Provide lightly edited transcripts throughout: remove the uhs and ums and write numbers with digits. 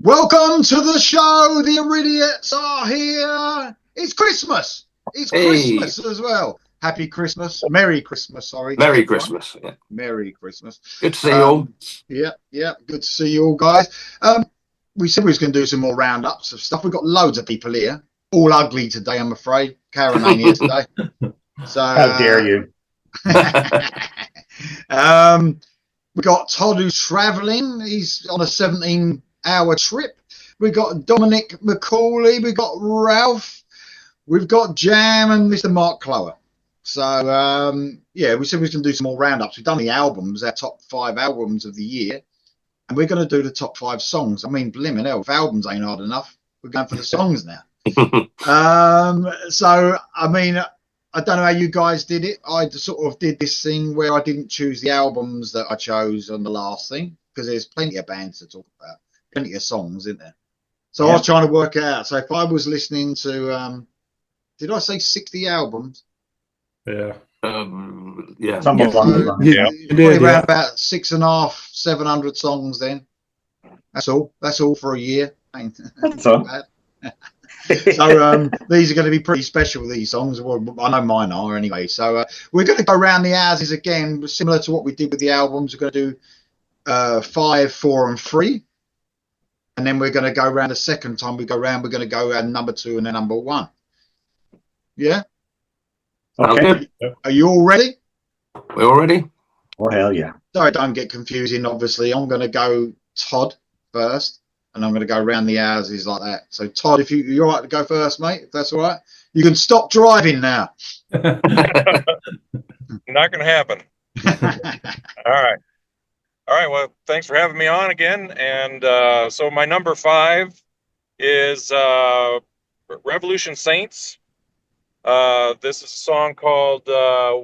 Welcome to the show. The Iridiots are here. It's Christmas. It's Hey, Christmas as well. Happy Christmas. Merry Christmas. Sorry. Merry That's right. Christmas. Yeah. Merry Christmas. Good to see you all. Yeah. Good to see you all, guys. We said we was going to do some more roundups of stuff. We've got loads of people here. All ugly today, I'm afraid. Karen ain't here today. So How dare you? We got Todd who's travelling. He's on a 17-hour trip. We've got Dominic McCauley. We've got Ralph. We've got Jam and Mr. Mark Clower. So, yeah, we said we was going to do some more roundups. We've done the albums, our top 5 albums of the year. And we're going to do the top 5 songs. I mean, blimmin' hell, if albums ain't hard enough, we're going for the songs now. So, I mean, I don't know how you guys did it. I sort of did this thing where I didn't choose the albums that I chose on the last thing because there's plenty of bands to talk about, plenty of songs, isn't there? So I was trying to work it out. So if I was listening to, did I say 60 albums? Yeah. Yeah. Somewhat along those lines. Yeah. Probably around about 650, 700 songs then. That's all. That's all for a year. Ain't That's all. bad. So these are going to be pretty special, these songs. Well, I know mine are anyway. So we're going to go around the houses again, similar to what we did with the albums. We're going to do 5, 4 and 3. And then we're going to go around the second time we go around. We're going to go around number 2 and then number 1. Yeah? Okay. Are you all ready? We all ready? Oh, hell yeah. Sorry, don't get confusing, obviously. I'm going to go Todd first. And I'm going to go around the houses like that. So, Todd, if you're all right to go first, mate, if that's all right. You can stop driving now. Not going to happen. All right. Well, thanks for having me on again. And so my number 5 is Revolution Saints. This is a song called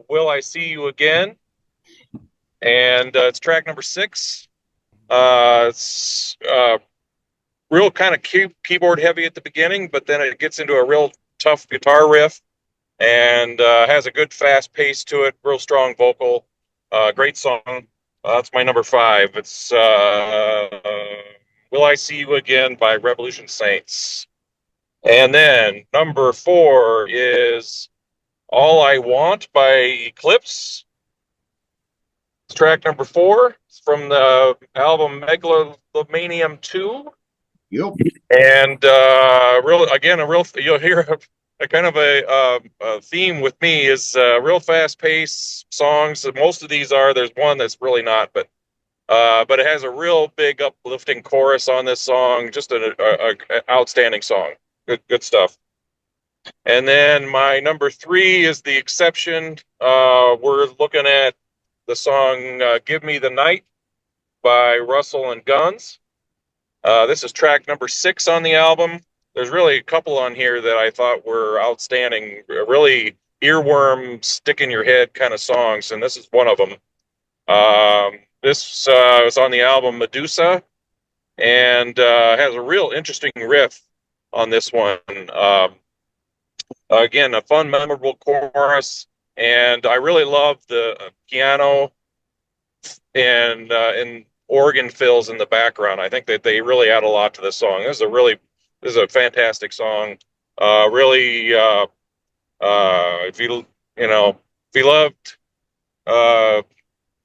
Will I See You Again? And it's track number 6. It's real kind of keyboard heavy at the beginning, but then it gets into a real tough guitar riff and has a good fast pace to it, real strong vocal, great song. That's my number 5. It's Will I See You Again by Revolution Saints. And then number 4 is All I Want by Eclipse. It's track number 4. It's from the album Megalomanium 2. Yep. And you'll hear a kind of a theme with me is real fast-paced songs. Most of these are. There's one that's really not, but it has a real big uplifting chorus on this song. Just an outstanding song. Good stuff. And then my number 3 is The Exception. We're looking at the song "Give Me the Night" by Russell and Guns. This is track number 6 on the album. There's really a couple on here that I thought were outstanding, really earworm, stick in your head kind of songs, and this is one of them. This was on the album Medusa, and has a real interesting riff on this one. Again, a fun, memorable chorus, and I really love the piano and organ fills in the background. I think that they really add a lot to this song. This is a fantastic song. Really, if you loved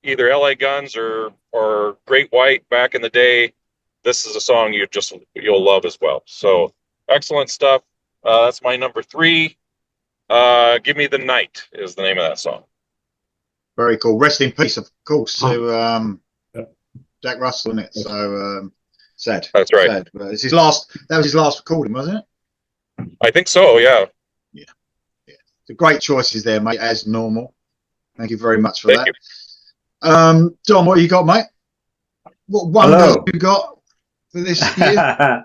either L.A. Guns or Great White back in the day, this is a song you'll love as well. So excellent stuff. That's my number 3. Give Me the Night is the name of that song. Very cool. Rest in peace, of course, to Jack Russell, in it. So sad. That's right. Sad. But it's his last. That was his last recording, wasn't it? I think so. Yeah. The great choices there, mate. As normal. Thank you very much for Thank that. Dom, what you got, mate? What one Hello. you got for this year?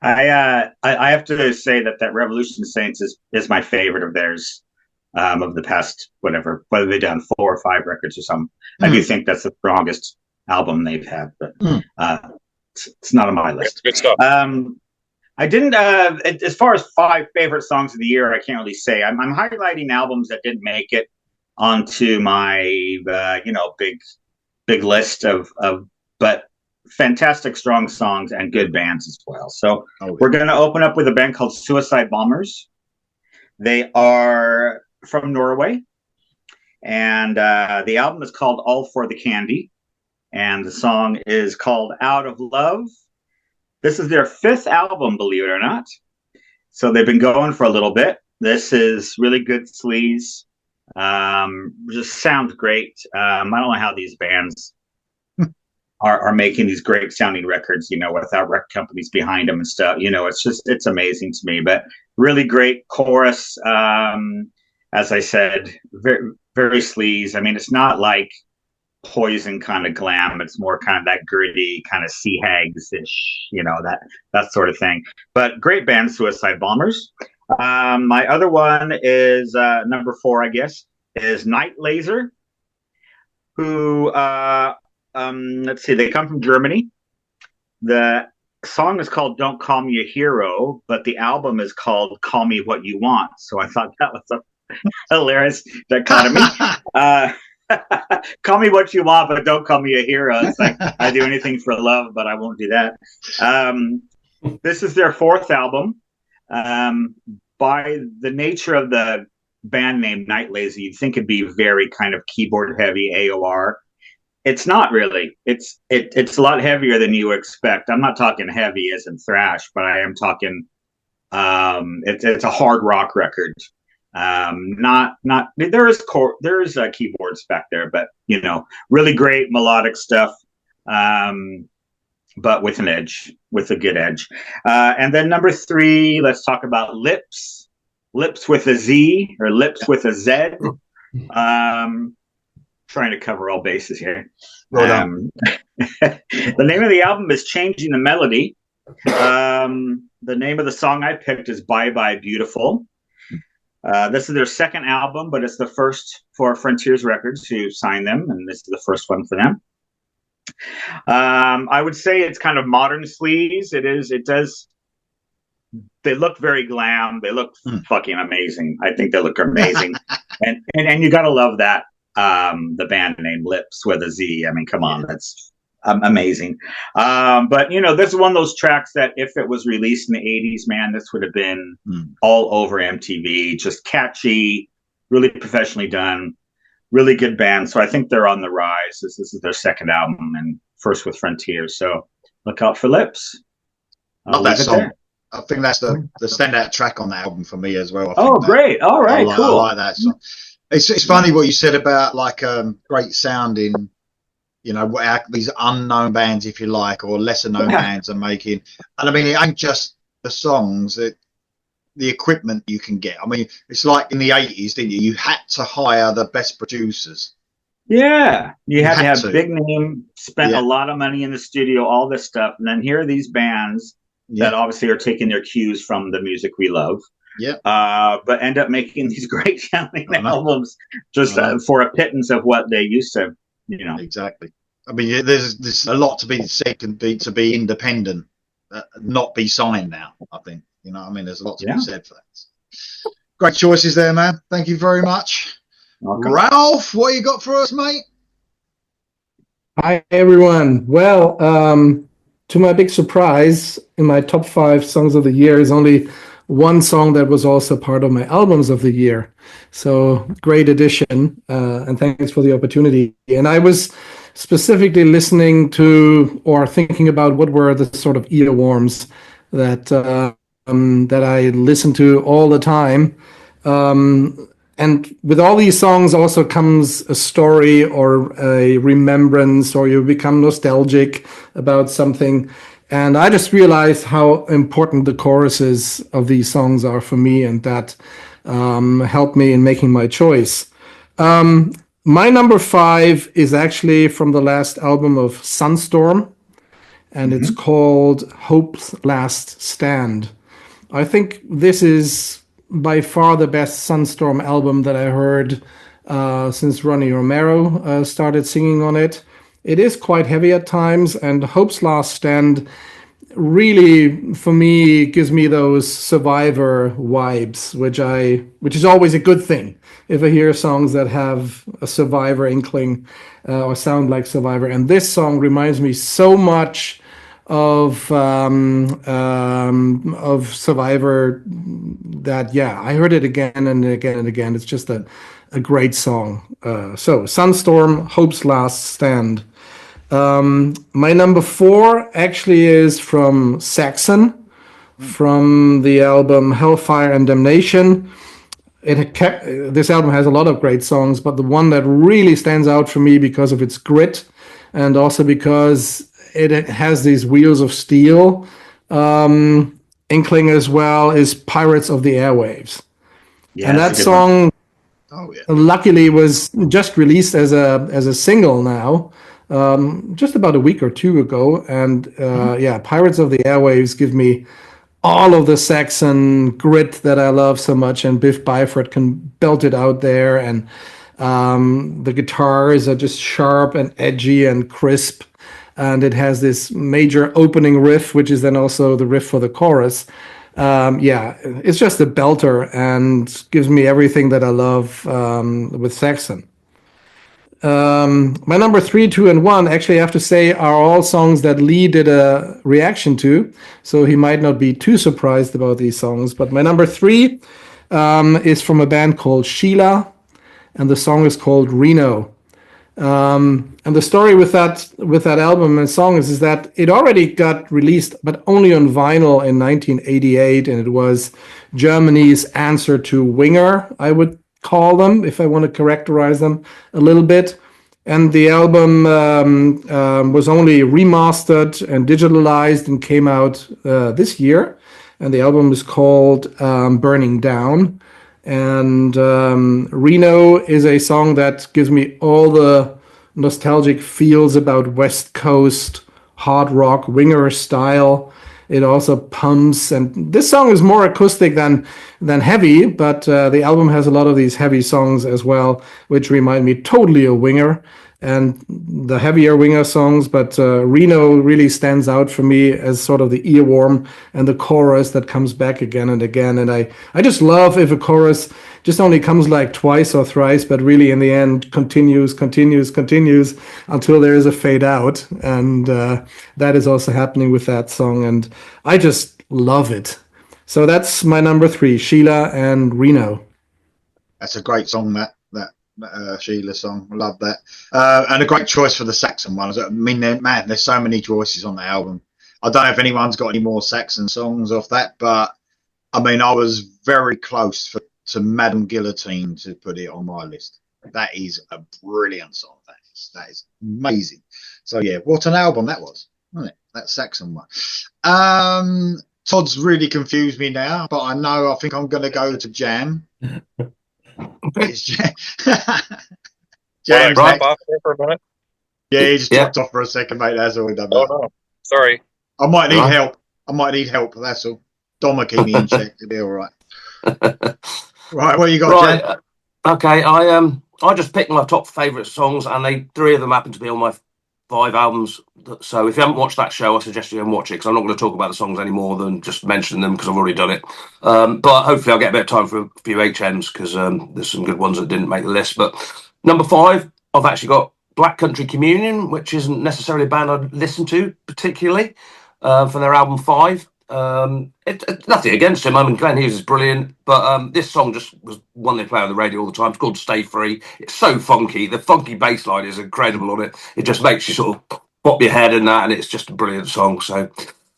I have to say that Revolution Saints is my favorite of theirs of the past, whatever, whether they've done 4 or 5 records or something. I do think that's the strongest album they've had, but it's not on my list. Good stuff. I didn't, as far as 5 favorite songs of the year, I can't really say. I'm highlighting albums that didn't make it onto my, big list but fantastic, strong songs and good bands as well. So we're going to open up with a band called Suicide Bombers. They are from Norway, and the album is called All for the Candy, and the song is called Out of Love. This is their 5th album, believe it or not. So they've been going for a little bit. This is really good sleaze. Just sounds great. I don't know how these bands are making these great sounding records, without record companies behind them and stuff. It's amazing to me. But really great chorus. As I said, very, very sleaze. I mean, it's not like Poison kind of glam. It's more kind of that gritty kind of Sea Hags-ish, that sort of thing. But great band, Suicide Bombers. My other one is number 4, I guess, is Night Laser, who, let's see, they come from Germany. The song is called Don't Call Me a Hero, but the album is called Call Me What You Want. So I thought that was a hilarious dichotomy. Call me what you want, but don't call me a hero. It's like, I do anything for love, but I won't do that. This is their 4th album. By the nature of the band name Night Laser, you'd think it'd be very kind of keyboard heavy AOR. It's not really. It's a lot heavier than you expect. I'm not talking heavy as in thrash, but I am talking. It's a hard rock record. There is keyboards back there, but really great melodic stuff. But with an edge, with a good edge. And then number 3, let's talk about Lips with a Z or Lips with a Z. Trying to cover all bases here. The name of the album is Changing the Melody. The name of the song I picked is Bye Bye Beautiful. This is their 2nd album, but it's the first for Frontiers Records who signed them, and this is the first one for them. I would say it's kind of modern sleaze. They look very glam. They look fucking amazing. I think they look amazing. and you gotta love that, the band name Lips with a Z. I mean, come on, that's amazing. But this is one of those tracks that if it was released in the 80s, man, this would have been all over MTV. Just catchy, really professionally done, really good band. So I think they're on the rise. This is their 2nd album and first with Frontiers. So look out for Lips. Love that song. There. I think that's the standout track on the album for me as well. Great. All right, cool. I like that song. It's funny what you said about like great sounding, these unknown bands, if you like, or lesser known bands are making. And I mean, it ain't just the songs, the equipment you can get. I mean, it's like in the 80s, didn't you? You had to hire the best producers. Yeah, you had to have big name, spent a lot of money in the studio, all this stuff. And then here are these bands that obviously are taking their cues from the music we love. Yeah. But end up making these great sounding albums just for a pittance of what they used to, Exactly. I mean, there's a lot to be said to be independent, not be signed now, I think. I mean, there's a lot to be said for that. Great choices there, man. Thank you very much. Welcome. Ralph, what you got for us, mate? Hi, everyone. Well, to my big surprise, in my top 5 songs of the year is only one song that was also part of my albums of the year. So great addition, and thanks for the opportunity. And I was specifically listening to or thinking about what were the sort of earworms that I listen to all the time. And with all these songs also comes a story or a remembrance, or you become nostalgic about something. And I just realized how important the choruses of these songs are for me, and that helped me in making my choice. My number 5 is actually from the last album of Sunstorm, and it's called Hope's Last Stand. I think this is by far the best Sunstorm album that I heard since Ronnie Romero started singing on it. It is quite heavy at times, and Hope's Last Stand really, for me, gives me those Survivor vibes, which is always a good thing. If I hear songs that have a Survivor inkling or sound like Survivor, and this song reminds me so much of Survivor that I heard it again and again and again. It's just a great song. So Sunstorm, Hope's Last Stand. My number 4 actually is from Saxon, from the album Hellfire and Damnation. This album has a lot of great songs, but the one that really stands out for me because of its grit and also because it has these wheels of steel inkling as well is Pirates of the Airwaves. Yeah, And that that's a good one. song Oh yeah. luckily was just released as a single now, just about a week or two ago. And Pirates of the Airwaves give me all of the Saxon grit that I love so much, and Biff Byford can belt it out there, and the guitars are just sharp and edgy and crisp, and it has this major opening riff, which is then also the riff for the chorus. It's just a belter and gives me everything that I love with Saxon. My number 3, 2, and 1, actually, I have to say, are all songs that Lee did a reaction to, so he might not be too surprised about these songs. But my number 3 is from a band called Sheila, and the song is called Reno. And the story with that album and song is that it already got released, but only on vinyl in 1988, and it was Germany's answer to Winger, I would call them, if I want to characterize them a little bit. And the album was only remastered and digitalized and came out this year. And the album is called Burning Down. And Reno is a song that gives me all the nostalgic feels about West Coast hard rock Winger style. It also pumps, and this song is more acoustic than heavy, but the album has a lot of these heavy songs as well, which remind me totally of Winger and the heavier Winger songs. But Reno really stands out for me as sort of the earworm and the chorus that comes back again and again. And I just love if a chorus just only comes like twice or thrice, but really in the end continues until there is a fade out. And that is also happening with that song. And I just love it. So that's my number 3, Sheila and Reno. That's a great song, that Sheila song. I love that. And a great choice for the Saxon one. I mean, there's so many choices on the album. I don't know if anyone's got any more Saxon songs off that, but I mean, I was very close to Madame Guillotine to put it on my list. That is a brilliant song. That is amazing. So yeah, what an album that was, wasn't it? That Saxon one. Todd's really confused me now, but I think I'm going to go to Jam. It's Jam. Jam's drop next. off there for a minute? Yeah, he just dropped off for a second, mate. That's all we done. Oh no, sorry. I might need help. That's all. Dom will keep me in check. It'll be all right. Right, what you got, Right. Jan? Okay, I just picked my top favourite songs, and 3 of them happen to be on my 5 albums. So if you haven't watched that show, I suggest you go and watch it, because I'm not going to talk about the songs any more than just mention them, because I've already done it. But hopefully I'll get a bit of time for a few HMs, because there's some good ones that didn't make the list. But number 5, I've actually got Black Country Communion, which isn't necessarily a band I'd listen to particularly, for their album 5. Nothing against him. I mean, Glenn Hughes is brilliant, but this song just was one they play on the radio all the time. It's called Stay Free. It's so funky. The funky bass line is incredible on it. It just makes you sort of pop your head in that, and it's just a brilliant song. So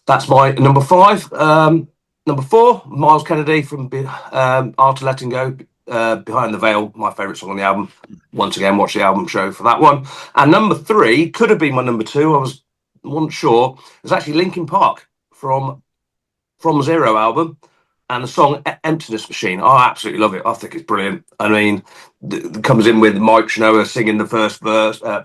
that's my number 5. Number 4, Miles Kennedy from After Letting Go, Behind the Veil, my favourite song on the album. Once again, watch the album show for that one. And number 3 could have been my number 2. I wasn't sure. It was actually Linkin Park from Zero album, and the song Emptiness Machine. I absolutely love it. I think it's brilliant. I mean, it comes in with Mike Shinoda singing the first verse, and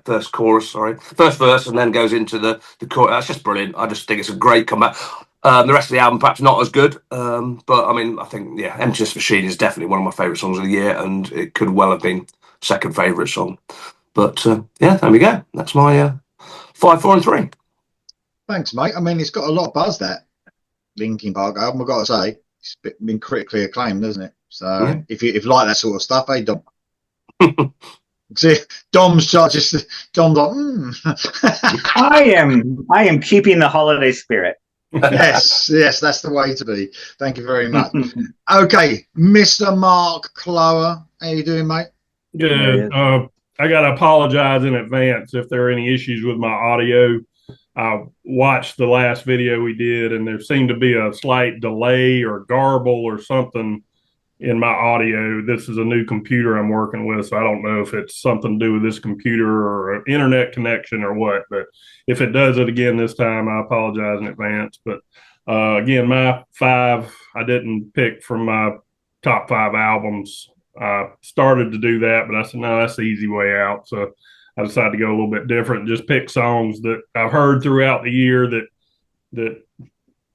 then goes into the chorus. That's just brilliant. I just think it's a great comeback. The rest of the album perhaps not as good, but I mean, I think Emptiness Machine is definitely one of my favourite songs of the year, and it could well have been second favourite song. But there we go. That's my 5, 4, and 3. Thanks, mate. I mean, it's got a lot of buzz, that Linkin Park album, I've got to say. It's been critically acclaimed, hasn't it? So Yeah. if you like that sort of stuff, hey, Dom. See, Dom's just Dom's like, I am keeping the holiday spirit. yes, that's the way to be. Thank you very much. Okay, Mr. Mark Clower, how you doing, mate? Good. I got to apologize in advance if there are any issues with my audio. I watched the last video we did, and there seemed to be a slight delay or garble or something in my audio. This is a new computer I'm working with, so I don't know if it's something to do with this computer or an internet connection or what. But if it does it again this time, I apologize in advance. But again, my five, I didn't pick from my top five albums. I started to do that, but I said, no, that's the easy way out. So I decided to go a little bit different, just pick songs that I've heard throughout the year that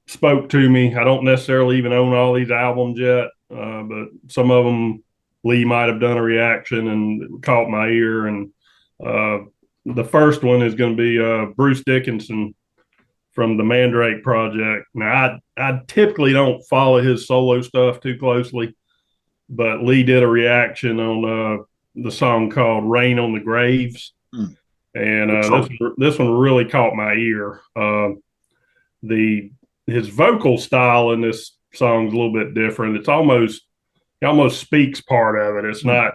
spoke to me. I don't necessarily even own all these albums yet, but some of them Lee might have done a reaction and caught my ear. And the first one is going to be Bruce Dickinson from the Mandrake Project. Now, I typically don't follow his solo stuff too closely, but Lee did a reaction on the song called "Rain on the Graves," and this one really caught my ear. His vocal style in this song is a little bit different. He almost speaks part of it. It's not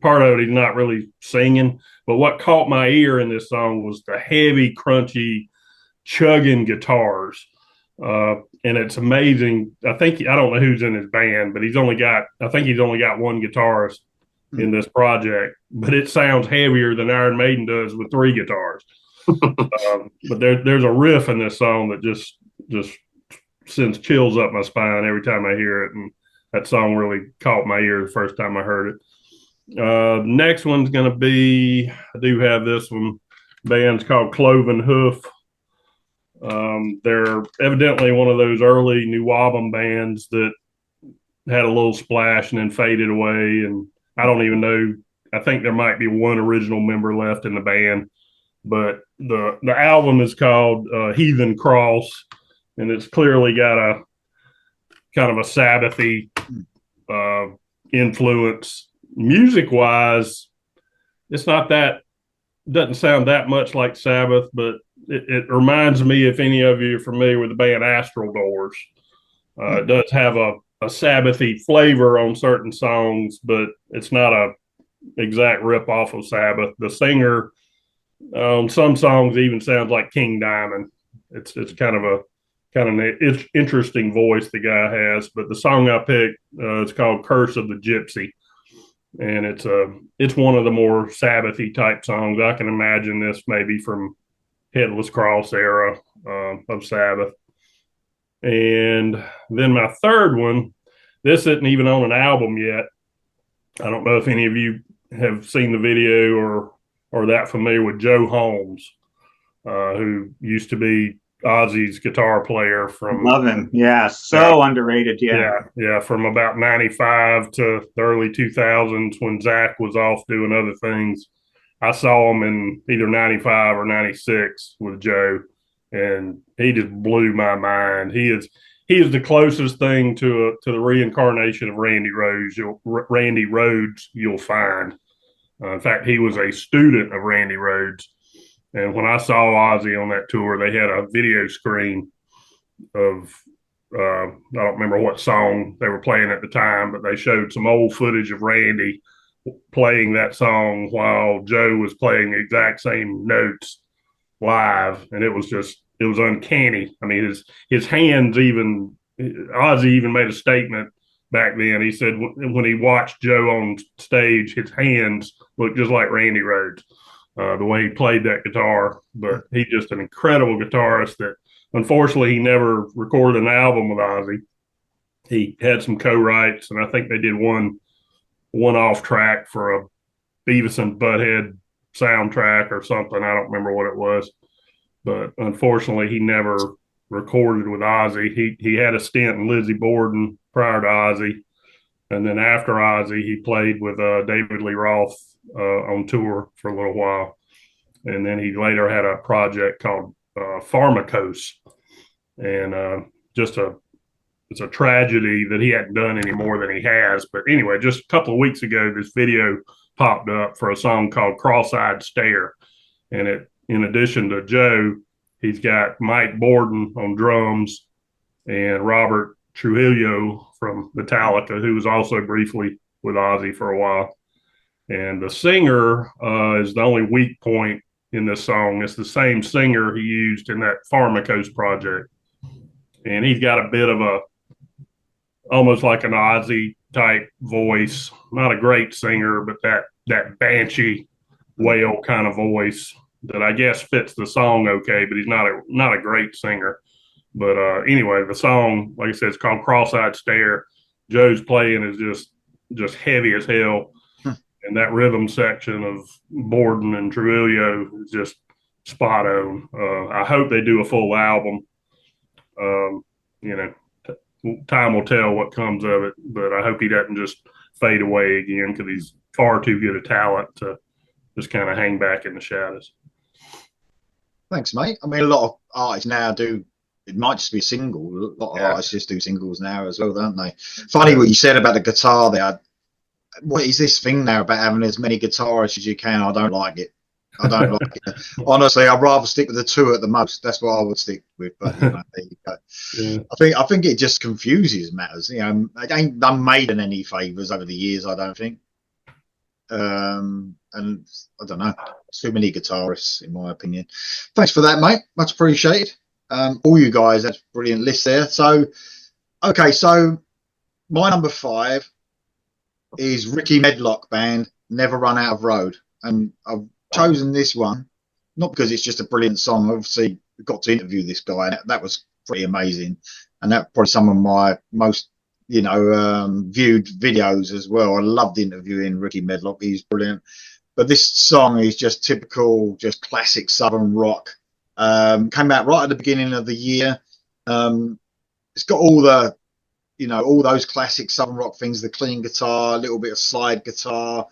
part of it. He's not really singing, but what caught my ear in this song was the heavy, crunchy, chugging guitars. And it's amazing. I don't know who's in his band, but I think he's only got one guitarist in this project, but it sounds heavier than Iron Maiden does with three guitars. But there's a riff in this song that just sends chills up my spine every time I hear it. And that song really caught my ear the first time I heard it. Next one's going to be, I do have this one. Band's called Cloven Hoof. They're evidently one of those early New Wabam bands that had a little splash and then faded away. And I don't even know. I think there might be one original member left in the band, but the album is called Heathen Cross, and it's clearly got a kind of a Sabbathy influence. Music wise, it's not that, doesn't sound that much like Sabbath, but it reminds me, if any of you are familiar with the band Astral Doors, it does have a Sabbathy flavor on certain songs, but it's not a exact rip off of Sabbath. The singer on some songs even sounds like King Diamond. It's kind of an interesting voice the guy has. But the song I picked, it's called "Curse of the Gypsy," and it's one of the more Sabbathy type songs. I can imagine this maybe from Headless Cross era of Sabbath. And then my third one, this isn't even on an album yet. I don't know if any of you have seen the video or that familiar with Joe Holmes, who used to be Ozzy's guitar player from. Love him. Yeah. So underrated. Yeah. From about 95 to the early 2000s when Zach was off doing other things. I saw him in either 95 or 96 with Joe, and he just blew my mind. He is the closest thing to the reincarnation of Randy Rhoads you'll find. In fact, he was a student of Randy Rhoads. And when I saw Ozzy on that tour, they had a video screen of, I don't remember what song they were playing at the time, but they showed some old footage of Randy playing that song while Joe was playing the exact same notes live. And it was uncanny. I mean, his hands Ozzy even made a statement back then. He said when he watched Joe on stage, his hands looked just like Randy Rhoads, the way he played that guitar. But he's just an incredible guitarist that unfortunately he never recorded an album with Ozzy. He had some co-writes, and I think they did one off track for a Beavis and Butthead soundtrack or something. I don't remember what it was. But unfortunately, he never recorded with Ozzy. He had a stint in Lizzie Borden prior to Ozzy. And then after Ozzy, he played with David Lee Roth on tour for a little while. And then he later had a project called Pharmacose, and it's a tragedy that he hadn't done any more than he has. But anyway, just a couple of weeks ago, this video popped up for a song called Cross-Eyed Stare. And in addition to Joe, he's got Mike Borden on drums and Robert Trujillo from Metallica, who was also briefly with Ozzy for a while. And the singer is the only weak point in this song. It's the same singer he used in that Pharmacose project. And he's got a bit of almost like an Ozzy type voice. Not a great singer, but that banshee wail kind of voice that I guess fits the song okay, but he's not a great singer. But anyway, the song, like I said, it's called Cross-Eyed Stare. Joe's playing is just heavy as hell. And that rhythm section of Borden and Trujillo is just spot on. I hope they do a full album. Time will tell what comes of it, but I hope he doesn't just fade away again because he's far too good a talent to just kind of hang back in the shadows. Thanks, mate. I mean, a lot of artists now do. It might just be a single. A lot of artists just do singles now as well, don't they? Funny what you said about the guitar there. What is this thing now about having as many guitarists as you can? I don't like it. I don't like it. Honestly, I'd rather stick with the two at the most. That's what I would stick with. But there you go. Yeah. I think it just confuses matters. It ain't done Maiden any favours over the years. I don't think. And I don't know. Too many guitarists, in my opinion. Thanks for that, mate. Much appreciated. All you guys, that's a brilliant list there. So, okay, so my number 5 is Ricky Medlock Band, Never Run Out of Road. And I've chosen this one, not because it's just a brilliant song. Obviously, we got to interview this guy, and that was pretty amazing. And that's probably some of my most, viewed videos as well. I loved interviewing Ricky Medlock. He's brilliant. But this song is just typical, just classic Southern rock. Came out right at the beginning of the year. It's got all the, all those classic Southern rock things, the clean guitar, a little bit of slide guitar.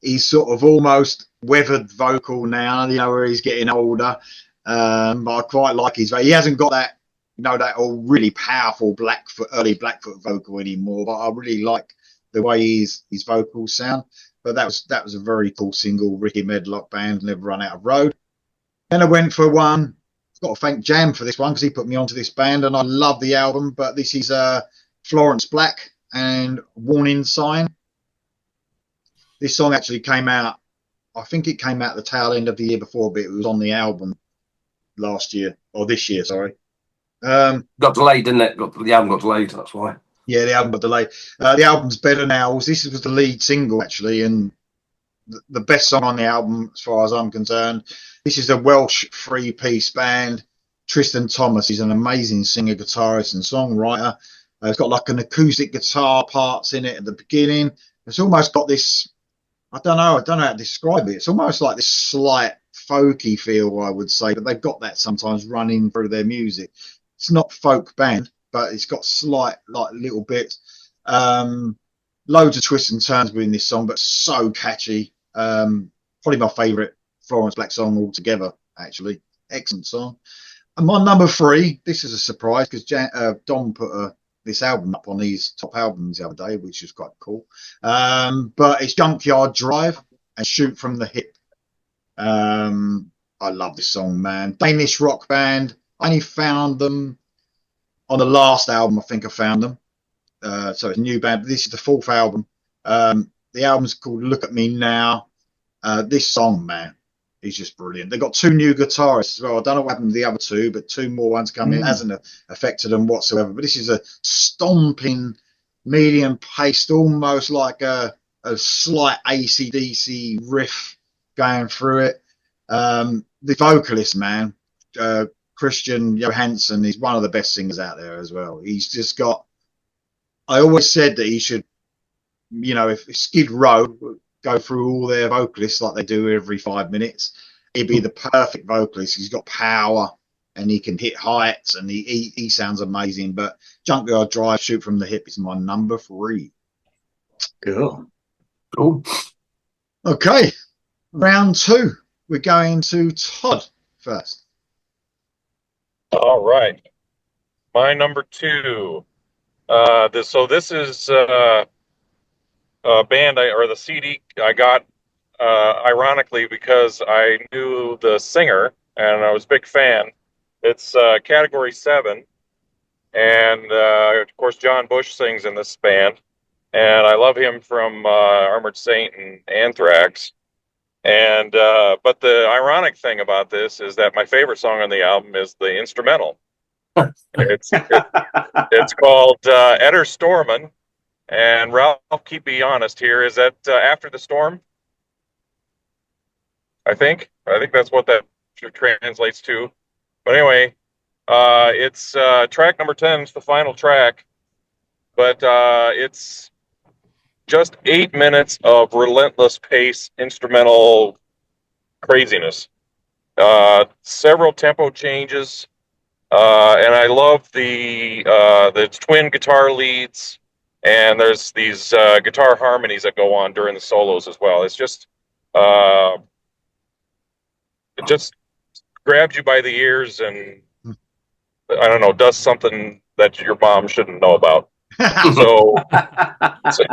He's sort of almost weathered vocal now, where he's getting older. But I quite like his voice. He hasn't got that, that all really powerful early Blackfoot vocal anymore. But I really like the way his vocals sound. But that was a very cool single, Ricky Medlock Band, Never Run Out of Road. Then I went for one. I've got to thank Jam for this one because he put me onto this band, and I love the album. But this is Florence Black and Warning Sign. This song actually came out, I think it came out the tail end of the year before, but it was on the album last year, or this year, sorry. Got delayed, didn't it? The album got delayed, that's why. Yeah, the album got delayed. The album's Better Now. This was the lead single, actually, and the best song on the album, as far as I'm concerned. This is a Welsh three-piece band. Tristan Thomas, he's an amazing singer, guitarist, and songwriter. It's got like an acoustic guitar parts in it at the beginning. It's almost got this, I don't know how to describe it. It's almost like this slight folky feel, I would say, but they've got that sometimes running through their music. It's not folk band, but it's got slight, like little bits. Loads of twists and turns within this song, but so catchy. Probably my favourite Florence Black song altogether, actually. Excellent song. And my number 3, this is a surprise because Dom put this album up on these top albums the other day, which is quite cool. But it's Junkyard Drive and Shoot from the Hip. I love this song, man. Danish rock band. I only found them on the last album. I think I found them. So it's a new band. This is the 4th album. The album's called Look at Me Now. This song, man, is just brilliant. They've got 2 new guitarists as well. I don't know what happened to the other 2, but 2 more ones coming in. It hasn't affected them whatsoever. But this is a stomping, medium paced, almost like a slight AC/DC riff going through it. The vocalist, man, Christian Johansson, is one of the best singers out there as well. He's just got, I always said that he should, if Skid Row go through all their vocalists like they do every 5 minutes, he'd be the perfect vocalist. He's got power and he can hit heights and he sounds amazing. But Junkyard Drive, Shoot from the Hip is my number 3. Cool. Okay, round 2. We're going to Todd first. All right. My number two. This is a band or the CD I got ironically because I knew the singer and I was a big fan. It's Category 7, and of course John Bush sings in this band, and I love him from Armored Saint and Anthrax. And but the ironic thing about this is that my favorite song on the album is the instrumental. It's it's called Eder Stormen. And Ralph, keep me honest here. Is that After the Storm? I think that's what that translates to. But anyway, it's track number 10. It's the final track, but it's just 8 minutes of relentless pace instrumental craziness. Several tempo changes, and I love the twin guitar leads, and there's these guitar harmonies that go on during the solos as well. It just grabs you by the ears and I don't know, does something that your mom shouldn't know about. So, so,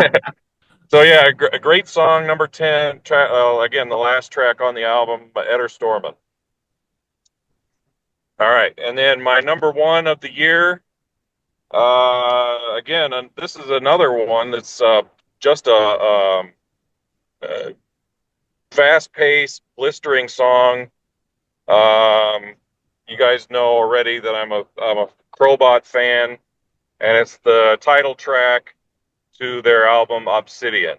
so yeah, a great song, number 10. Again, the last track on the album, Eder Stormen. All right, and then my number one of the year. Again, and this is another one that's just a fast-paced, blistering song. You guys know already that I'm a Crowbot fan, and it's the title track to their album Obsidian.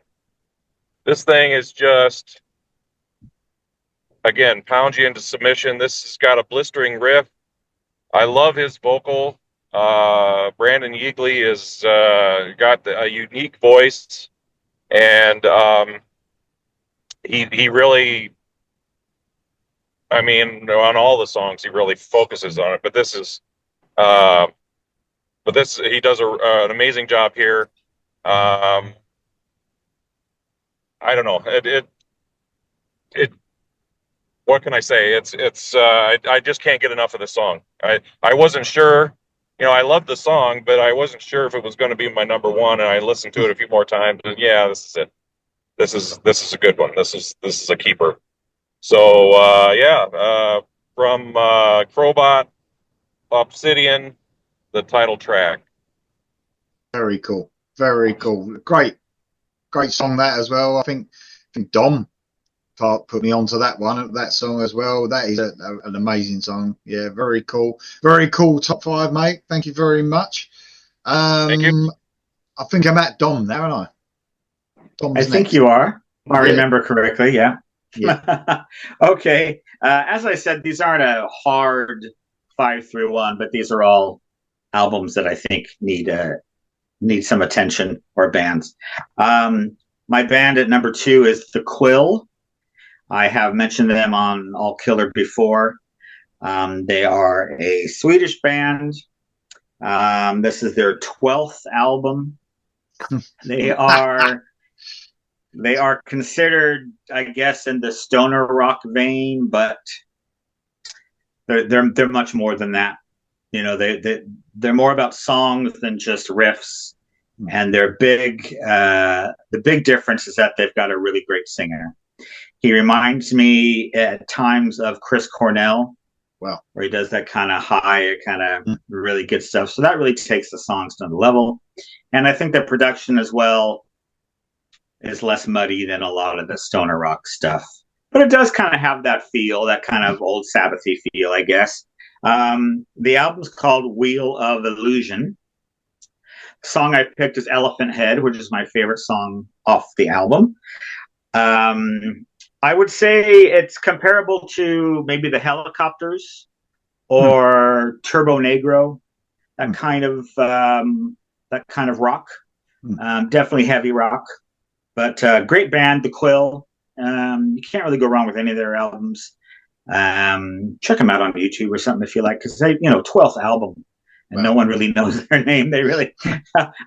This thing is just, again, pound you into submission. This has got a blistering riff. I love his vocal. Brandon Yeagley has got a unique voice, and he really, I mean, on all the songs, he really focuses on it. But he does an amazing job here. I don't know. It. What can I say? I just can't get enough of this song. I wasn't sure. I loved the song, but I wasn't sure if it was going to be my number one. And I listened to it a few more times. And yeah, this is it. This is a good one. This is a keeper. So from Crowbot, Obsidian, the title track. Very cool. Very cool. Great song that as well. I think Dom put me onto that song as well. That is an amazing song. Yeah, very cool. Very cool top five, mate. Thank you very much. Thank you. I think I'm at Dom now, aren't I? I think you are. If I remember correctly, yeah. Okay. As I said, these aren't a hard 5-1, but these are all albums that I think need some attention, or bands. My band at number 2 is The Quill. I have mentioned them on All Killer before. They are a Swedish band. This is their 12th album. They are considered, I guess, in the stoner rock vein, but they're much more than that. They're more about songs than just riffs. And the big difference is that they've got a really great singer. He reminds me at times of Chris Cornell. Wow. Where he does that kind of high, kind of really good stuff. So that really takes the songs to another level. And I think the production as well is less muddy than a lot of the stoner rock stuff. But it does kind of have that feel, that kind of old Sabbathy feel, I guess. The album's called Wheel of Illusion. The song I picked is Elephant Head, which is my favorite song off the album. I would say it's comparable to maybe the Helicopters or Turbo Negro, that kind of rock. Definitely heavy rock, but great band, The Quill. You can't really go wrong with any of their albums. Check them out on YouTube or something if you like, because 12th album, and no one really knows their name. They really,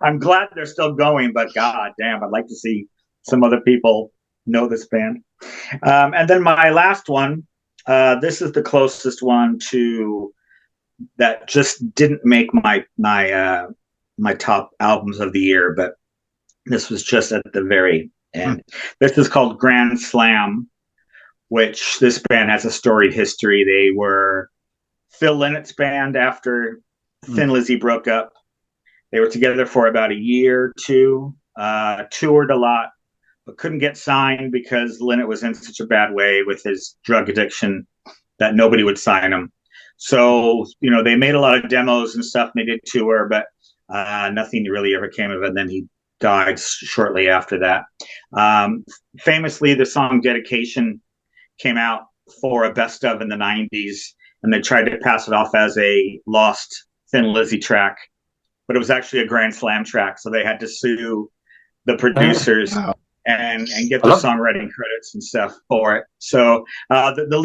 I'm glad they're still going, but god damn, I'd like to see some other people know this band. And then my last one, this is the closest one to that just didn't make my top albums of the year, but this was just at the very end. This is called Grand Slam, which this band has a storied history. They were Phil Lynnett's band after Thin Lizzy broke up. They were together for about a year or two, toured a lot, but couldn't get signed because Lynett was in such a bad way with his drug addiction that nobody would sign him. So, they made a lot of demos and stuff, and they did tour, but nothing really ever came of it. And then he died shortly after that. Famously, the song Dedication came out for a best of in the 90s, and they tried to pass it off as a lost Thin Lizzy track, but it was actually a Grand Slam track, so they had to sue the producers and get the songwriting credits and stuff for it. So the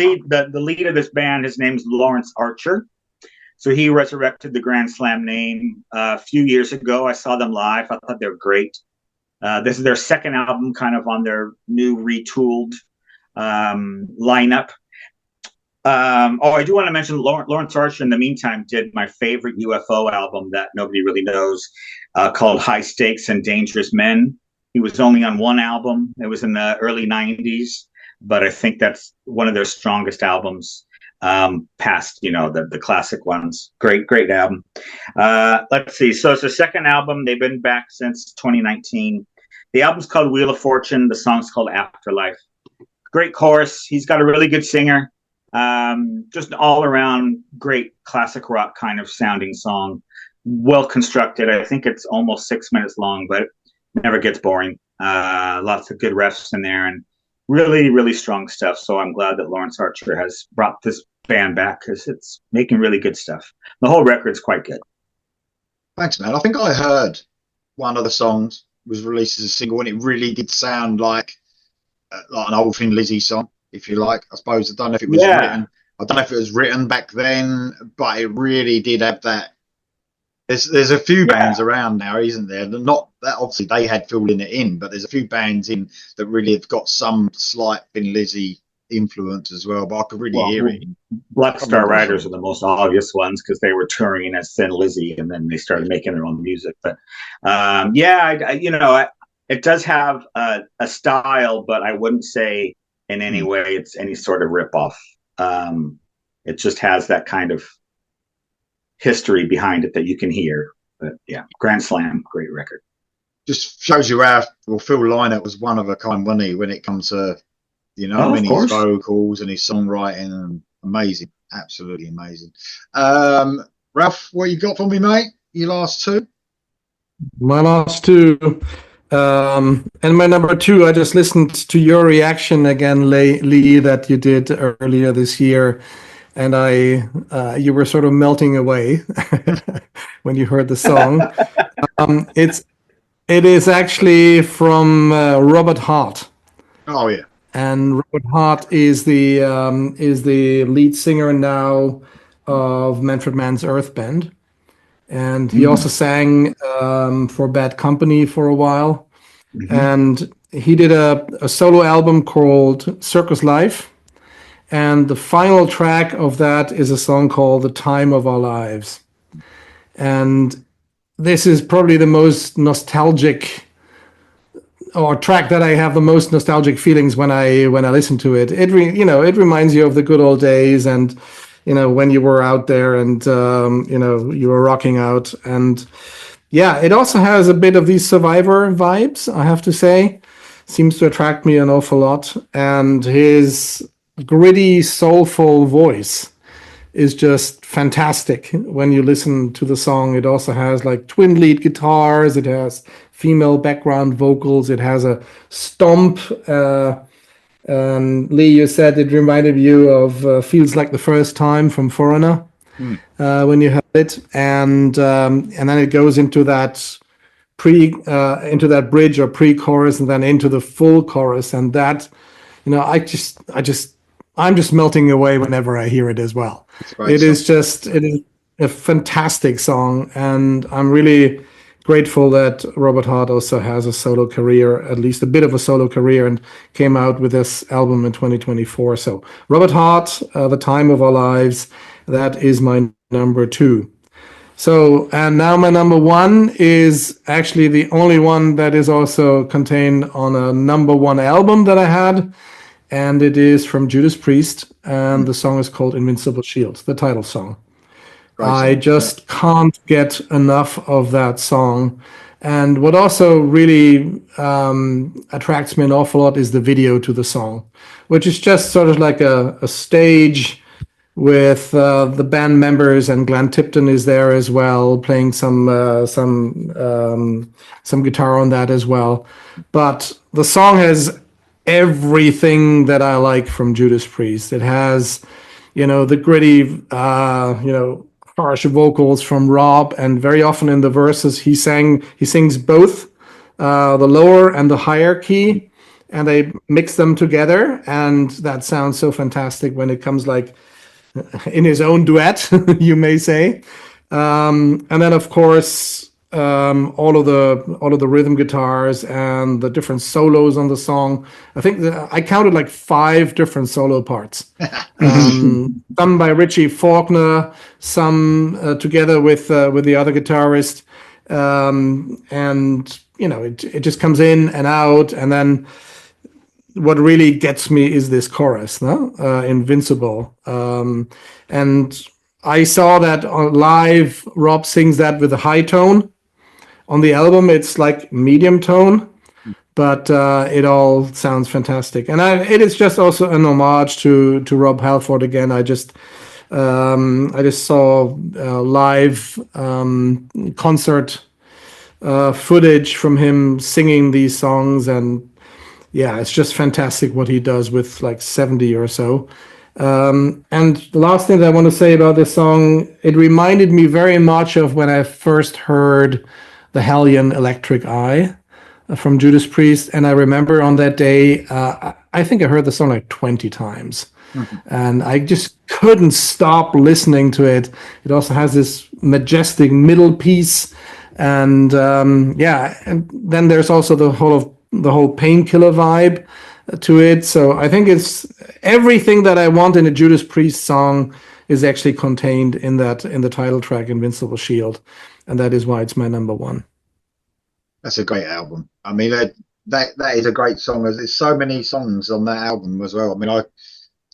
lead of this band, his name's Lawrence Archer. So he resurrected the Grand Slam name a few years ago. I saw them live. I thought they were great. This is their second album, kind of on their new retooled lineup. I do want to mention Lawrence Archer, in the meantime, did my favorite UFO album that nobody really knows, called High Stakes and Dangerous Men. He was only on one album. It was in the early 90s, but I think that's one of their strongest albums, past, the classic ones. Great album. Let's see. So it's their second album. They've been back since 2019. The album's called Wheel of Fortune. The song's called Afterlife. Great chorus. He's got a really good singer. Just an all-around great classic rock kind of sounding song. Well constructed. I think it's almost 6 minutes long, but it never gets boring. Lots of good refs in there and really, really strong stuff. So I'm glad that Lawrence Archer has brought this band back because it's making really good stuff. The whole record's quite good. Thanks, man. I think I heard one of the songs was released as a single, and it really did sound like an old Thin Lizzy song, if you like. I suppose I don't know if it was written. I don't know if it was written back then, but it really did have that. There's a few bands around now, isn't there? Not that obviously they had filling it in, but there's a few bands in that really have got some slight Thin Lizzy influence as well. But I could really hear it. Black Star Riders are the most obvious ones because they were touring as Thin Lizzy, and then they started making their own music. But it does have a style, but I wouldn't say in any way it's any sort of ripoff. It just has that kind of history behind it that you can hear. But yeah, Grand Slam, great record. Just shows you how Phil Lynott was one of a kind, wasn't he, when it comes to his vocals and his songwriting. And amazing, absolutely amazing. Ralph, what you got for me, mate? Your last two? My last two. And my number two, I just listened to your reaction again, Lee, that you did earlier this year, and you were sort of melting away when you heard the song. It is actually from Robert Hart. Oh yeah, and Robert Hart is the lead singer now of Manfred Mann's Earth Band. And he also sang for Bad Company for a while. And he did a solo album called Circus Life. And the final track of that is a song called The Time of Our Lives. And this is probably the most nostalgic or track that I have the most nostalgic feelings when I listen to it. It reminds you of the good old days and when you were out there and, you were rocking out. And yeah, it also has a bit of these Survivor vibes, I have to say. Seems to attract me an awful lot. And his gritty, soulful voice is just fantastic when you listen to the song. It also has like twin lead guitars. It has female background vocals. It has a stomp. Lee, you said it reminded you of Feels Like the First Time from Foreigner when you heard it, and then it goes into that into that bridge or pre-chorus, and then into the full chorus, and that I'm just melting away whenever I hear it as well. It is a fantastic song, and I'm really grateful that Robert Hart also has a solo career, at least a bit of a solo career, and came out with this album in 2024. So Robert Hart, The Time of Our Lives, that is my number 2. So, and now my number 1 is actually the only one that is also contained on a number 1 album that I had, and it is from Judas Priest, and the song is called Invincible Shield, the title song. I just can't get enough of that song. And what also really attracts me an awful lot is the video to the song, which is just sort of like a stage with the band members, and Glenn Tipton is there as well, playing some guitar on that as well. But the song has everything that I like from Judas Priest. It has, the gritty, harsh vocals from Rob, and very often in the verses he sings both the lower and the higher key, and they mix them together, and that sounds so fantastic when it comes like in his own duet, you may say. And then of course all of the rhythm guitars and the different solos on the song. I think I counted like 5 different solo parts. Some by Richie Faulkner, some together with the other guitarist, and it just comes in and out. And then what really gets me is this chorus, no? Invincible. And I saw that on live. Rob sings that with a high tone. On the album, it's like medium tone, but it all sounds fantastic. And it is just also an homage to Rob Halford again. I just saw live concert footage from him singing these songs, and yeah, it's just fantastic what he does with like 70 or so. And the last thing that I want to say about this song, it reminded me very much of when I first heard the Hellion Electric Eye from Judas Priest. And I remember on that day, I think I heard the song like 20 times. And I just couldn't stop listening to it. It also has this majestic middle piece. And and then there's also the whole Painkiller vibe to it. So I think it's everything that I want in a Judas Priest song is actually contained in the title track, Invincible Shield, and that is why it's my number 1. That's a great album. I mean, that is a great song. There's so many songs on that album as well. I mean, I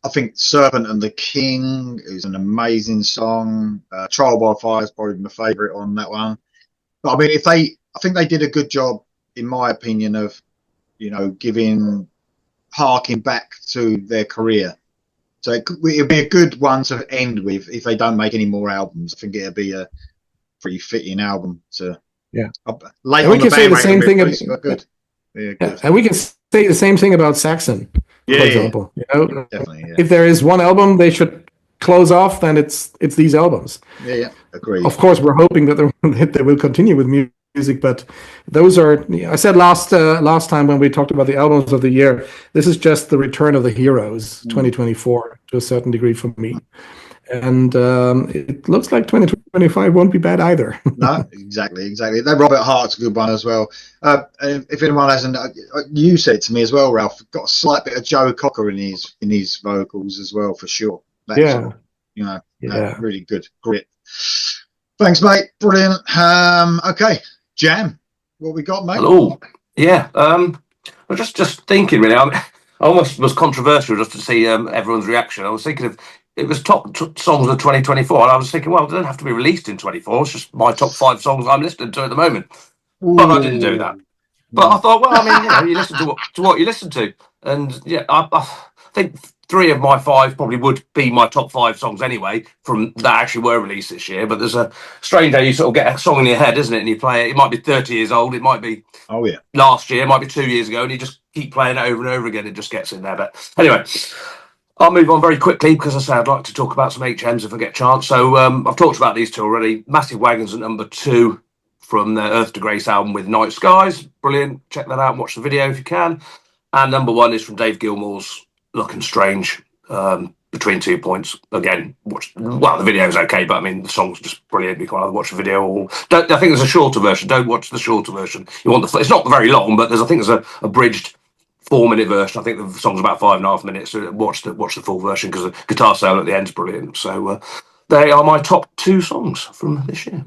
think Serpent and the King is an amazing song. Trial by Fire is probably my favorite on that one. But I mean, I think they did a good job, in my opinion, of harking back to their career. So it'd be a good one to end with if they don't make any more albums. I think it'd be a pretty fitting album to. Yeah. Late and we on can the say the band same thing. good. Yeah, good. And we can say the same thing about Saxon, for example. Definitely. Yeah. If there is one album they should close off, then it's these albums. Yeah, agreed. Of course, we're hoping that they will continue with music, but those are. I said last time when we talked about the albums of the year, this is just the return of the heroes, 2024 to a certain degree for me, and it looks like 2025 won't be bad either. No, exactly. That Robert Hart's a good one as well. If anyone hasn't, you said to me as well, Ralph, got a slight bit of Joe Cocker in his vocals as well, for sure. That's really good grit. Thanks, mate. Brilliant. Okay, Jam, what we got, mate? Hello. Yeah. I'm just thinking, really. I almost was controversial just to see everyone's reaction. I was thinking of it was top songs of 2024, and I was thinking, well, they don't have to be released in 24. It's just my top 5 songs I'm listening to at the moment. Ooh. But I didn't do that. But I thought, well, I mean, you listen to what you listen to, and yeah, I think 3 of my 5 probably would be my top 5 songs anyway from that actually were released this year. But there's a strange day you sort of get a song in your head, isn't it? And you play it. It might be 30 years old. It might be last year. It might be 2 years ago, and you just keep playing it over and over again. It just gets in there. But anyway, I'll move on very quickly because I say I'd like to talk about some HMs if I get a chance. So I've talked about these 2 already. Massive Wagons at number 2 from the Earth to Grace album with Night Skies. Brilliant. Check that out and watch the video if you can. And number 1 is from Dave Gilmour's Looking Strange, Between 2 Points. Again, the video's okay, but I mean the song's just brilliant. You can either watch the video or I think there's a shorter version. Don't watch the shorter version. You want it's not very long, but I think there's a abridged 4-minute version. I think the song's about 5.5 minutes. So watch the full version because the guitar solo at the end's brilliant. So they are my top 2 songs from this year.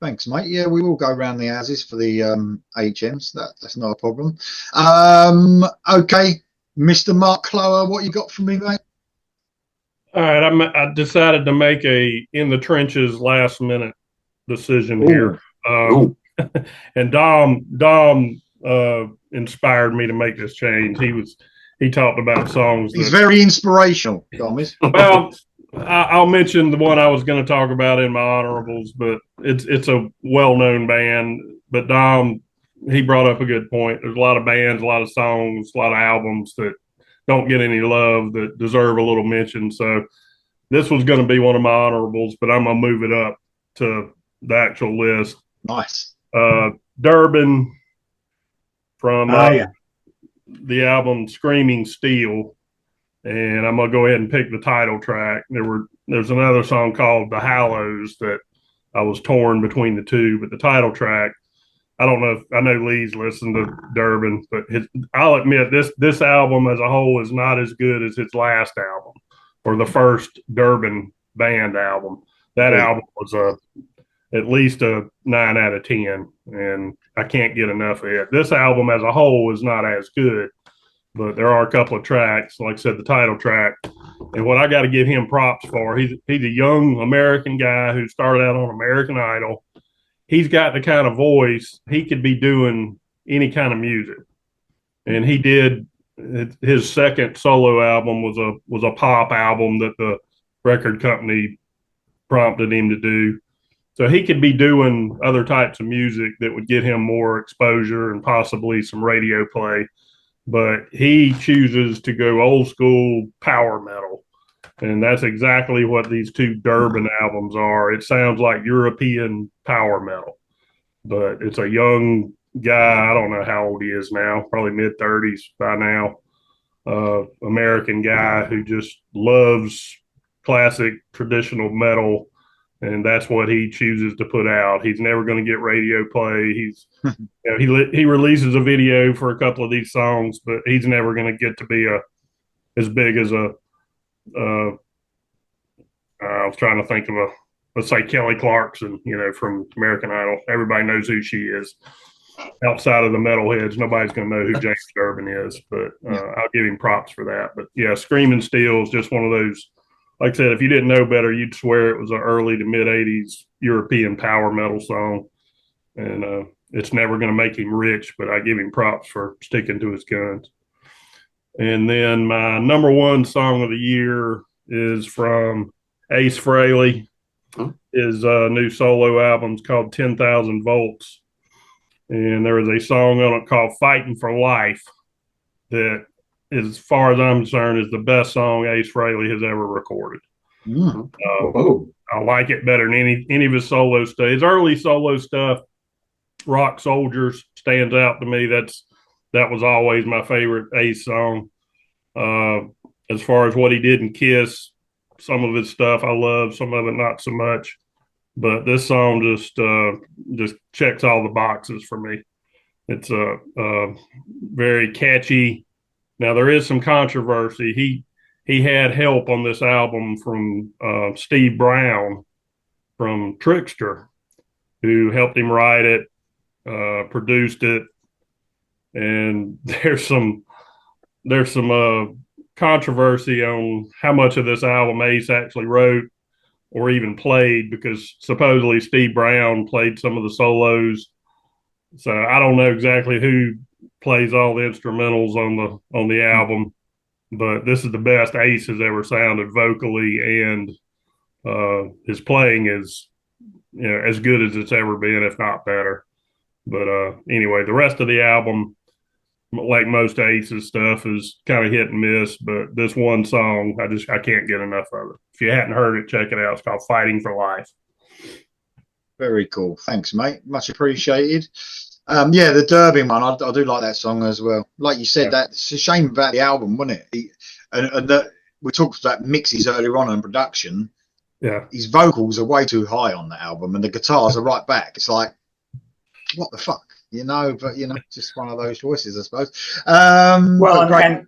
Thanks, mate. Yeah, we will go around the houses for the HMs. That's not a problem. Okay, Mr. Mark Clower, what you got for me, mate? All right, I decided to make a in the trenches last minute decision here. And Dom inspired me to make this change. He talked about songs. He's very inspirational, Dom is. Well, I'll mention the one I was going to talk about in my honorables, but it's a well-known band. But Dom, he brought up a good point. There's a lot of bands, a lot of songs, a lot of albums that don't get any love that deserve a little mention. So this was going to be one of my honorables, but I'm going to move it up to the actual list. Nice. Durban from the album Screaming Steel. And I'm going to go ahead and pick the title track. There's another song called The Hallows that I was torn between the two, but the title track, I don't know I know Lee's listened to Durban, but I'll admit this album as a whole is not as good as his last album or the first Durban band album. That album was at least a 9 out of 10, and I can't get enough of it. This album as a whole is not as good, but there are a couple of tracks, like I said, the title track. And what I got to give him props for, he's a young American guy who started out on American Idol. He's got the kind of voice, he could be doing any kind of music. And he did, his second solo album was a pop album that the record company prompted him to do. So he could be doing other types of music that would get him more exposure and possibly some radio play. But he chooses to go old school power metal. And that's exactly what these 2 Durban albums are. It sounds like European power metal, but it's a young guy. I don't know how old he is now, probably mid-30s by now. American guy who just loves classic traditional metal. And that's what he chooses to put out. He's never going to get radio play. He releases a video for a couple of these songs, but he's never going to get to be as big as I was trying to think of let's say Kelly Clarkson, from American Idol. Everybody knows who she is. Outside of the metalheads, nobody's going to know who James Durban is, but I'll give him props for that. But yeah, Screaming Steel is just one of those. Like I said, if you didn't know better, you'd swear it was an early to mid-'80s European power metal song. And it's never going to make him rich, but I give him props for sticking to his guns. And then my number 1 song of the year is from Ace Frehley. His new solo album's called 10,000 Volts. And there is a song on it called Fighting for Life that, as far as I'm concerned, is the best song Ace Frehley has ever recorded. I like it better than any of his solo stuff. His early solo stuff, Rock Soldiers, stands out to me. That was always my favorite Ace song. As far as what he did in Kiss, some of his stuff I love, some of it not so much. But this song just checks all the boxes for me. It's very catchy. Now, there is some controversy. He had help on this album from Steve Brown from Trickster, who helped him write it, produced it, and there's some controversy on how much of this album Ace actually wrote or even played, because supposedly Steve Brown played some of the solos. So I don't know exactly who plays all the instrumentals on the album, but this is the best Ace has ever sounded vocally, and his playing is as good as it's ever been, if not better. But anyway, the rest of the album, like most Ace's stuff, is kind of hit and miss, but this one song I can't get enough of it. If you hadn't heard it, check it out. It's called Fighting for Life. Very cool. Thanks, mate. Much appreciated. Yeah, the Durban one, I do like that song as well. Like you said, that's a shame about the album, wasn't it? We talked about mixes earlier on in production. Yeah. His vocals are way too high on the album, and the guitars are right back. It's like, what the fuck? But just one of those choices, I suppose. And then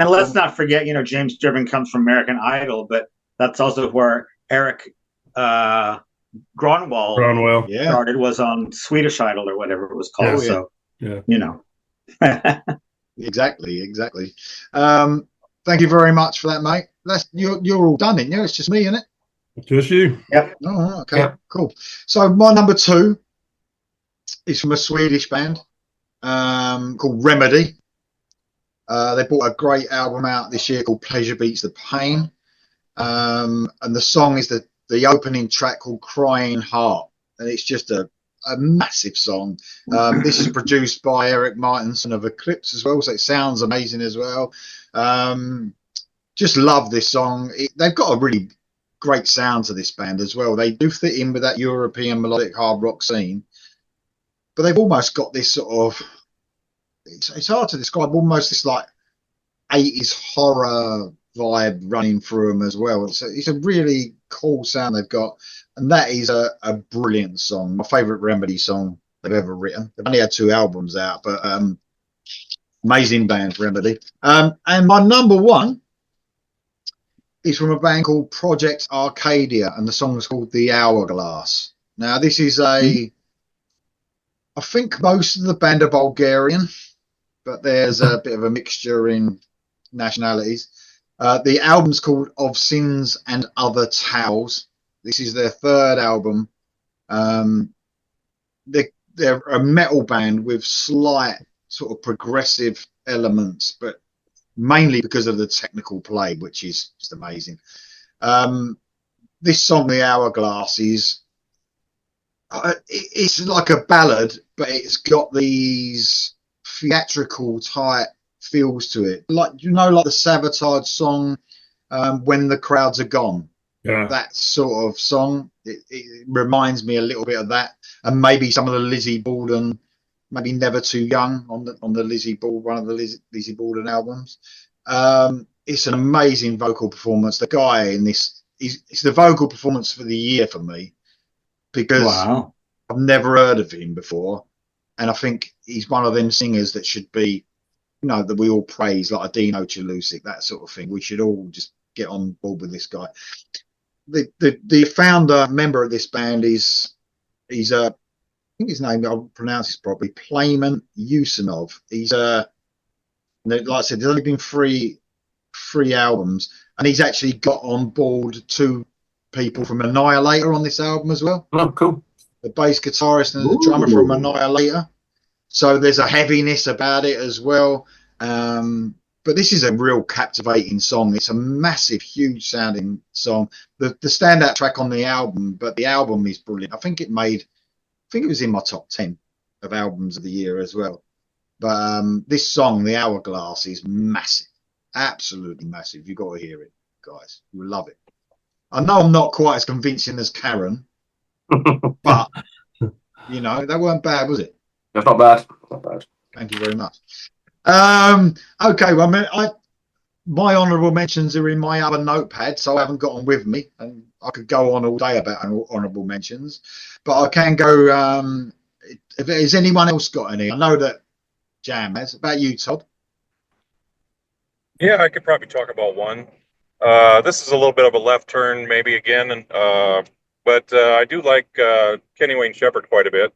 let's not forget, James Durban comes from American Idol, but that's also where Eric Gronwall Yeah. started was on Swedish Idol or whatever it was called. Oh, yeah. So, Yeah. you know. Exactly. Thank you very much for that, mate. You're all done, isn't you? It's just me, isn't it? Just you. Yep. Oh, okay, Yeah. cool. So my number 2 is from a Swedish band called Remedy. They brought a great album out this year called Pleasure Beats the Pain. And the song is the opening track called Crying Heart. And it's just a massive song. This is produced by Eric Martinson of Eclipse as well, so it sounds amazing as well. Just love this song. They've got a really great sound to this band as well. They do fit in with that European melodic hard rock scene, but they've almost got this sort of, it's hard to describe, almost this like 80s horror vibe running through them as well. It's a really cool sound they've got, and that is a brilliant song. My favorite Remedy song they've ever written. They've only had 2 albums out, but amazing band, Remedy. And my number 1 is from a band called Project Arcadia, and the song is called The Hourglass. Now, this is I think most of the band are Bulgarian, but there's a bit of a mixture in nationalities. The album's called Of Sins and Other Tales. This is their 3rd album. They're a metal band with slight sort of progressive elements, but mainly because of the technical play, which is just amazing. This song, The Hourglass, is it's like a ballad, but it's got these theatrical type feels to it, like like the Sabotage song, When the Crowds Are Gone. Yeah. That sort of song, it reminds me a little bit of that, and maybe some of the Lizzie Borden, maybe Never Too Young on the Lizzie Borden, one of the Lizzie Borden albums. It's an amazing vocal performance. The guy in this, it's the vocal performance for the year for me, because Wow. I've never heard of him before, and I think he's one of them singers that should be, that we all praise, like a Dino Chalusic, that sort of thing. We should all just get on board with this guy. The founder member of this band he's I think his name, I'll pronounce this properly, Playman Usanov. He's like I said, there's only been three albums, and he's actually got on board 2 people from Annihilator on this album as well. Oh, cool. The bass guitarist and the drummer from Annihilator. So there's a heaviness about it as well. But this is a real captivating song. It's a massive, huge sounding song. The standout track on the album, but the album is brilliant. I think it was in my top 10 of albums of the year as well. But this song, The Hourglass, is massive. Absolutely massive. You've got to hear it, guys. You will love it. I know I'm not quite as convincing as Karen, but, that weren't bad, was it? That's not bad. Not bad. Thank you very much. Okay, well, my honourable mentions are in my other notepad, so I haven't got them with me, and I could go on all day about honourable mentions, but I can go. Has anyone else got any? I know that Jam has. About you, Todd? Yeah, I could probably talk about one. This is a little bit of a left turn, maybe again, but I do like Kenny Wayne Shepherd quite a bit.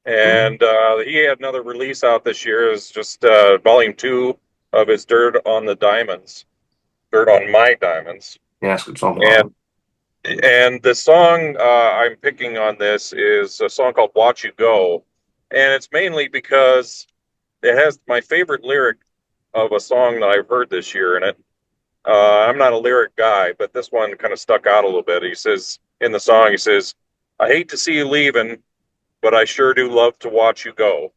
And he had another release out this year. Is just volume 2 of his Dirt on My Diamonds. Yeah, it's a good song. And the song I'm picking on this is a song called Watch You Go. And it's mainly because it has my favorite lyric of a song that I've heard this year in it. I'm not a lyric guy, but this one kind of stuck out a little bit. He says, in the song, I hate to see you leaving, but I sure do love to watch you go.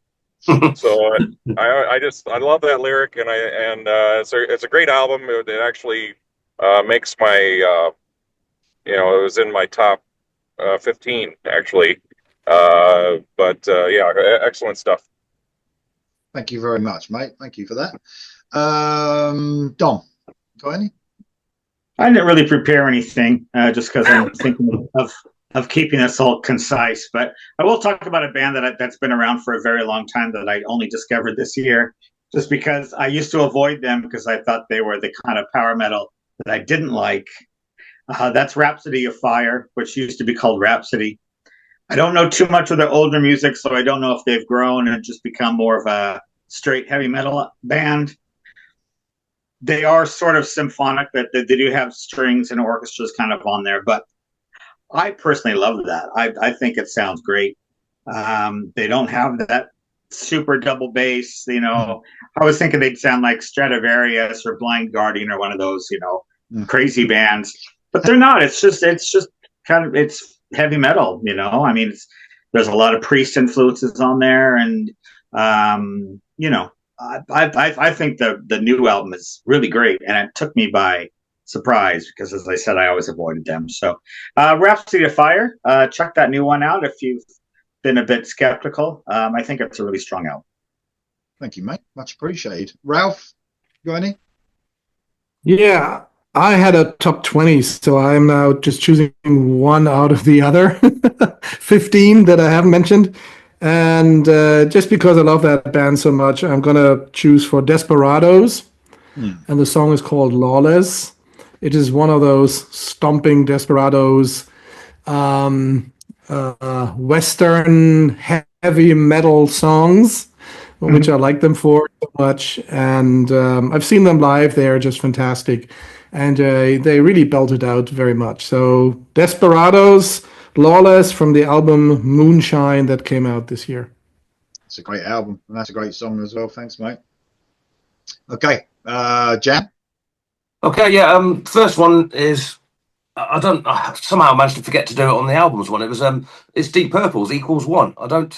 So I love that lyric, and it's a great album. It actually makes my it was in my top 15 actually. Yeah, excellent stuff. Thank you very much, mate. Thank you for that. Dom, got any? I didn't really prepare anything, just because I'm thinking of keeping this all concise. But I will talk about a band that's been around for a very long time that I only discovered this year, just because I used to avoid them because I thought they were the kind of power metal that I didn't like. That's Rhapsody of Fire, which used to be called Rhapsody. I don't know too much of their older music, so I don't know if they've grown and just become more of a straight heavy metal band. They are sort of symphonic, but they do have strings and orchestras kind of on there. But I personally love that. I think it sounds great. They don't have that super double bass. I was thinking they'd sound like Stradivarius or Blind Guardian or one of those, crazy bands. But they're not. It's just it's heavy metal. I mean, there's a lot of Priest influences on there, and I think the new album is really great, and it took me by surprise because, as I said, I always avoided them. So, Rhapsody of Fire, check that new one out if you've been a bit skeptical. I think it's a really strong album. Thank you, mate. Much appreciated. Ralph, you got any? Yeah, I had a top 20, so I'm now just choosing one out of the other 15 that I haven't mentioned. And just because I love that band so much, I'm going to choose for Desperados. And the song is called Lawless. It is one of those stomping Desperados, Western heavy metal songs, which I like them for so much. And I've seen them live. They are just fantastic. And they really belt it out very much. So Desperados, Lawless from the album Moonshine that came out this year. It's a great album, and that's a great song as well. Thanks, mate. Okay, Jan? Okay, yeah. First one is I don't somehow managed to forget to do it on the albums one. It was it's Deep Purple's Equals One. I don't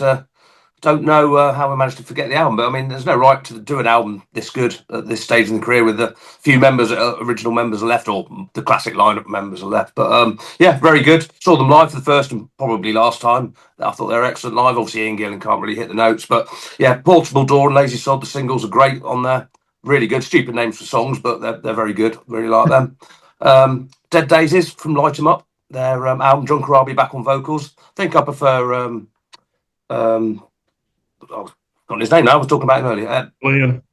know how I managed to forget the album, but I mean, there's no right to do an album this good at this stage in the career with the few members, original members are left, or the classic lineup members are left. But yeah, very good. Saw them live for the first and probably last time. I thought they were excellent live. Obviously, Ian Gillan can't really hit the notes, but yeah, Portable Door and Lazy Sod, the singles are great on there. Really good. Stupid names for songs, but they're very good. Really like them. Dead Daisies from Light 'Em Up. Their album Drunker I'll Be Back on vocals. I think I prefer I've got his name now. I was talking about him earlier. Glenn.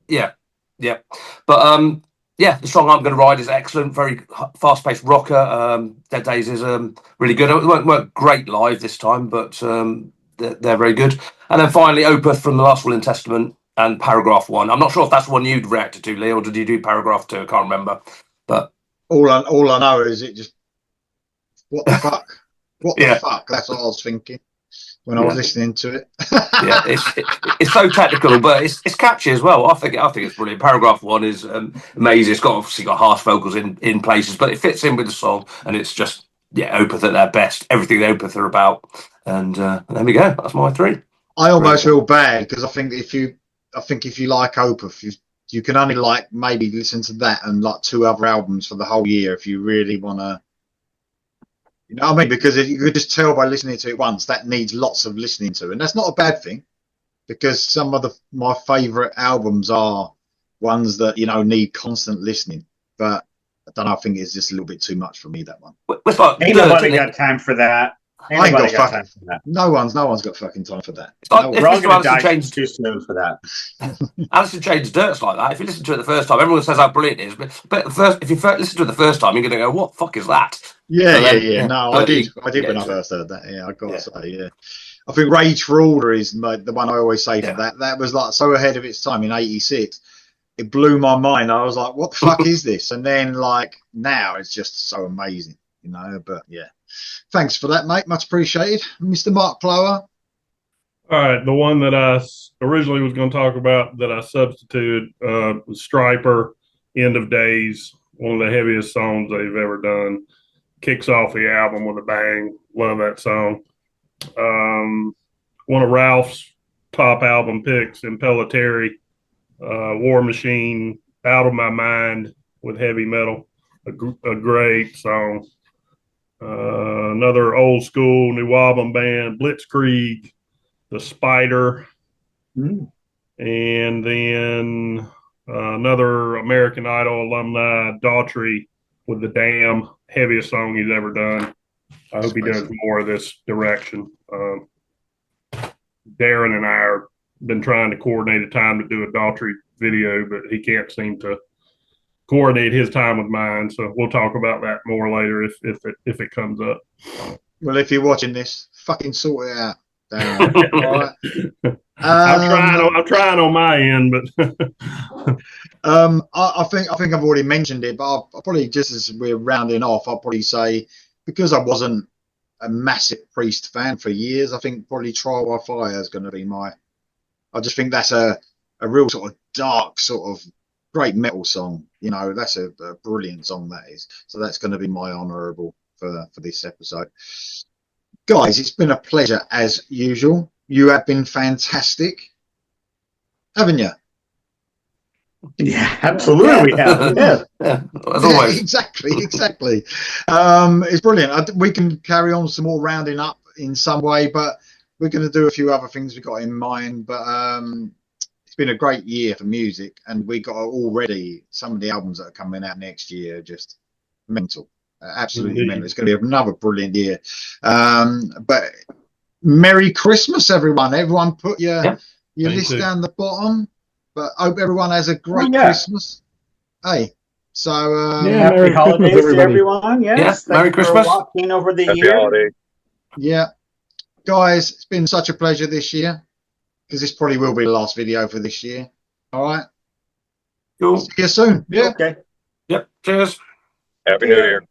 Yeah. But yeah, the song I'm Going to Ride is excellent. Very fast-paced rocker. Dead Days is really good. It weren't great live this time, but they're very good. And then finally, Opeth from the Last Will and Testament and Paragraph 1. I'm not sure if that's the one you'd reacted to, Lee, or did you do Paragraph 2? I can't remember. But all I know is it just what the fuck? What the fuck? That's what I was thinking when I was listening to it. Yeah, it's so technical, but it's catchy as well. I think it's brilliant. Paragraph 1 is amazing. It's obviously got harsh vocals in places, but it fits in with the song, and it's just Opeth at their best. Everything Opeth are about, and there we go. That's my 3. I almost feel bad because I think if you like Opeth, you can only maybe listen to that and 2 other albums for the whole year if you really want to. You know what I mean? Because you could just tell by listening to it once that needs lots of listening to, and that's not a bad thing. Because some of my favourite albums are ones that need constant listening, but I don't know. I think it's just a little bit too much for me, that one. Ain't nobody got time for that. I ain't got time for that. No one's got fucking time for that. We're all going to die too soon for that. Alice in Chains Dirt's like that. If you listen to it the first time, everyone says how brilliant it is. But if you listen to it the first time, you're going to go, "What the fuck is that?" Yeah. No, I did when I first heard that. Yeah, I got to say, yeah. I think Rage for Order is the one I always say for that. That was so ahead of its time in '86. It blew my mind. I was like, "What the fuck is this?" And then now it's just so amazing, But yeah, thanks for that, mate. Much appreciated, Mr. Mark Plower. All right, the one that I originally was going to talk about that I substituted was Striper, End of Days, one of the heaviest songs they've ever done. Kicks off the album with a bang. Love that song. One of Ralph's top album picks, Impellitteri, War Machine, Out of My Mind with heavy metal. A great song. Another old school New Album band, Blitzkrieg, The Spider, and then another American Idol alumni, Daughtry, with The Dam, heaviest song he's ever done. I hope he does more of this direction. Darren and I have been trying to coordinate a time to do a Daughtry video, but he can't seem to coordinate his time with mine. So we'll talk about that more later if it comes up. Well, if you're watching this, fucking sort it out. Damn. All right. I'm trying on my end, but I think I've already mentioned it, but I'll probably, just as we're rounding off, I'll probably say, because I wasn't a massive Priest fan for years, I think probably Trial by Fire is going to be my. I just think that's a real sort of dark, sort of great metal song. You know, that's a brilliant song, that is. So that's going to be my honourable for this episode. Guys, it's been a pleasure as usual. You have been fantastic, haven't you? Yeah, absolutely. We have. Yeah, as always. Exactly. It's brilliant. We can carry on some more rounding up in some way, but we're going to do a few other things we've got in mind. But it's been a great year for music, and we got already some of the albums that are coming out next year, just mental. Absolutely mental. It's going to be another brilliant year. But Merry Christmas, everyone. Everyone put your list down the bottom. But hope everyone has a great Christmas. Hey, so happy holidays to everyone. Yes, Merry Christmas. For watching over the Happy year. holiday. Yeah, guys, it's been such a pleasure this year, because this probably will be the last video for this year. All right. Cool. See you soon. Yeah. Okay. Yep. Cheers. Happy New Year.